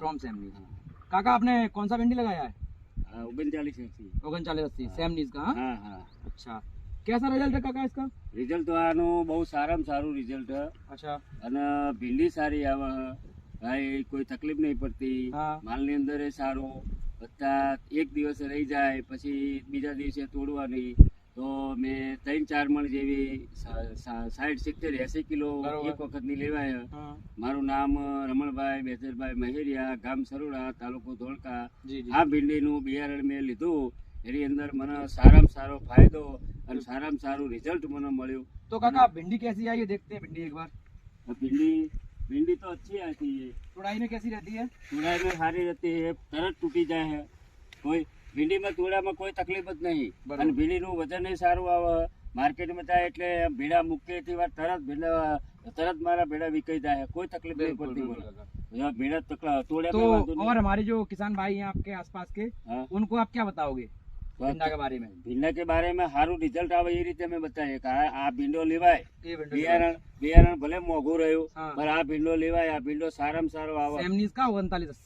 From सेमनीज। काका आपने कौन सा भिंडी लगाया है? 39 सेमनीज का। हाँ? हाँ हाँ अच्छा, कैसा रिजल्ट है काका इसका? રિઝલ્ટ તો આનું બહુ સારામાં સારું રિઝલ્ટ अच्छा અને ભીંડી સારી આવે ભાઈ, કોઈ તકલીફ નહીં પડતી, હા માલની અંદર સારો બધા એક દિવસ રહી જાય પછી બીજા દિવસે તોડવાની, તો મેં 3-4 મણ જેવી 60-70-80 કિલો બરોબર. એક વખતની લેવાય। हाँ મારું નામ રમણભાઈ બેચરભાઈ મહેરિયા, ગામ સરોડા, તાલુકો ધોળકા। जी जी। આ ભીંડીનું બિયારણ મેં લીધું, એની અંદર મને સારામાં સારો ફાયદો અને સારામાં સારું રિઝલ્ટ મને મળ્યું। तो काका भिंडी कैसी आई है, देखते हैं भिंडी एक बार। भिंडी भिंडी तो अच्छी आती है, तुड़ाई में कैसी रहती है? तोड़ाई में सारी रहती है, तरत टूटी जाए है, कोई भिंडी में तोड़ा में कोई तकलीफ ज नहीं। बराबर। અને ભીંડીનું વજન એ સારું આવે, માર્કેટમાં જાય એટલે ભીડા મૂકેથી વાર તરત મારા ભીડા વિકાઈ જાય, કોઈ તકલીફ નહીં बिल्कुल પડતી बिल्कुल મને। काका। જો ભીડા તોડે तो में वांधो नहीं। और हमारे जो किसान भाई हैं आपके आसपास के, हाँ। उनको आप क्या बताओगे भिंडा के बारे में? ભીંડા के बारे में સારું રિઝલ્ટ આવે એ રીતે મેં બતાવીએ કે આ ભીંડો લેવાય। ये भिंडो બિયારણ ભલે મોંઘું રહ્યું, हाँ। પણ આ ભીંડો લેવાય, આ ભીંડો સારામાં સારો આવે। सेमनीज का 3980।